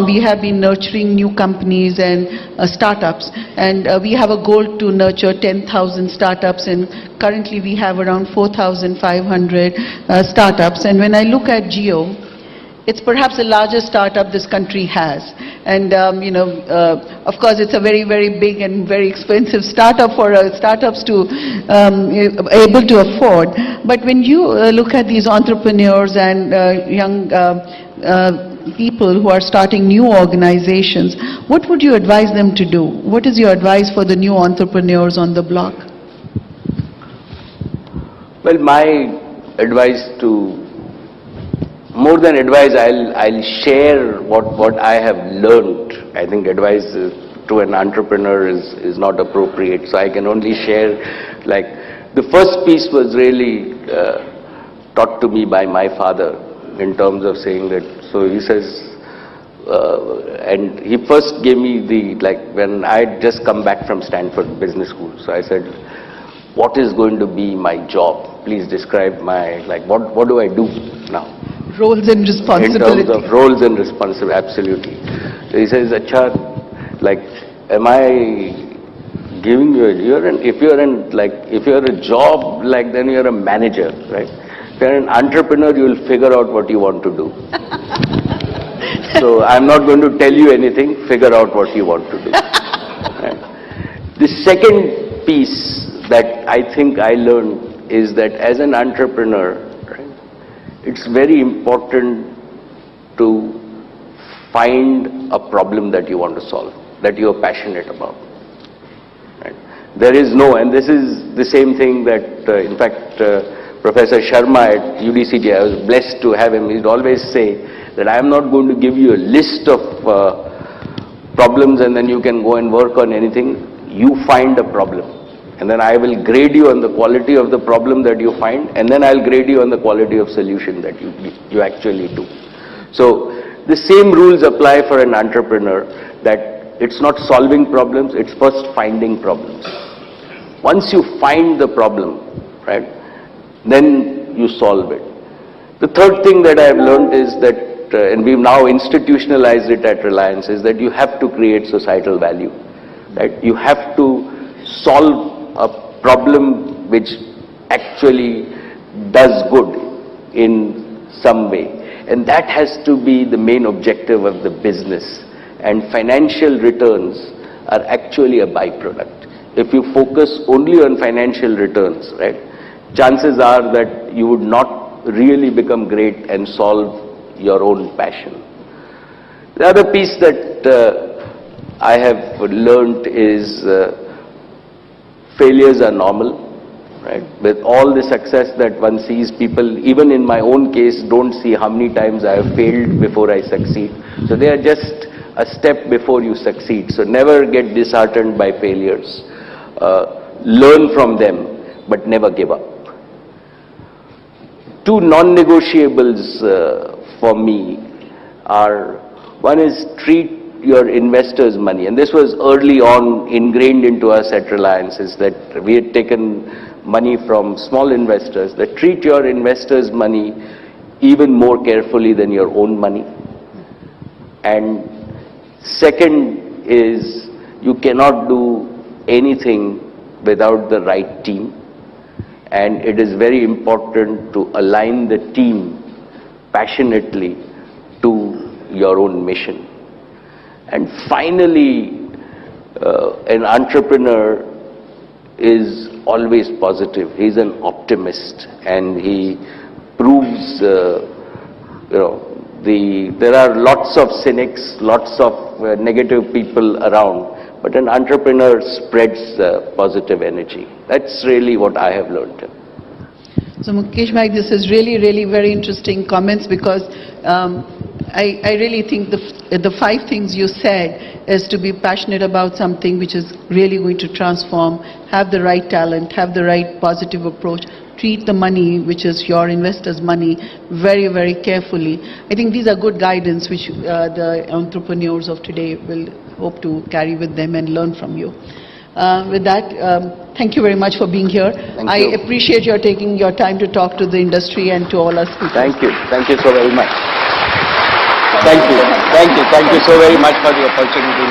we have been nurturing new companies and startups, and we have a goal to nurture 10,000 startups, and currently we have around 4,500 startups. And when I look at Geo, it's perhaps the largest startup this country has. And, of course, it's a very, very big and very expensive startup for startups to able to afford. But when you look at these entrepreneurs and young people who are starting new organizations, what would you advise them to do? What is your advice for the new entrepreneurs on the block? Well, my advice to more than advice, I'll share what I have learned. I think advice to an entrepreneur is not appropriate, so I can only share, like, the first piece was really taught to me by my father in terms of saying that, so he says, and he first gave me when I had just come back from Stanford Business School, so I said, what is going to be my job? Please describe my, what do I do now? Roles and responsibilities. In terms of roles and responsibility, absolutely. So he says, Acha, am I giving you if you're a job, then you're a manager, right? If you're an entrepreneur, you'll figure out what you want to do. So I'm not going to tell you anything, figure out what you want to do. Right? The second piece that I think I learned is that as an entrepreneur, it's very important to find a problem that you want to solve, that you are passionate about. Right? There is no, and this is the same thing that, in fact, Professor Sharma at UDCG, I was blessed to have him, he'd always say that I am not going to give you a list of problems and then you can go and work on anything. You find a problem. And then I will grade you on the quality of the problem that you find, and then I'll grade you on the quality of solution that you actually do. So the same rules apply for an entrepreneur, that it's not solving problems, it's first finding problems. Once you find the problem, right, then you solve it. The third thing that I have learned is that, and we've now institutionalized it at Reliance, is that you have to create societal value. Right? You have to solve a problem which actually does good in some way, and that has to be the main objective of the business, and financial returns are actually a byproduct. If you focus only on financial returns, right, chances are that you would not really become great and solve your own passion. The other piece that I have learned is failures are normal, right? With all the success that one sees, people, even in my own case, don't see how many times I have failed before I succeed. So they are just a step before you succeed. So never get disheartened by failures. Learn from them, but never give up. Two non-negotiables for me are, one is treat your investors' money, and this was early on ingrained into us at Reliance, is that we had taken money from small investors, that treat your investors' money even more carefully than your own money. And second is, you cannot do anything without the right team, and it is very important to align the team passionately to your own mission. And finally, an entrepreneur is always positive. He's an optimist, and he proves, there are lots of cynics, lots of negative people around, but an entrepreneur spreads positive energy. That's really what I have learned. So Mukesh Bhai, this is really, really very interesting comments, because I really think the 5 things you said is to be passionate about something which is really going to transform, have the right talent, have the right positive approach, treat the money, which is your investors' money, very, very carefully. I think these are good guidance which the entrepreneurs of today will hope to carry with them and learn from you. With that, thank you very much for being here. I appreciate your taking your time to talk to the industry and to all our speakers. Thank you so very much. Thank you. Thank you. Thank you so very much for the opportunity.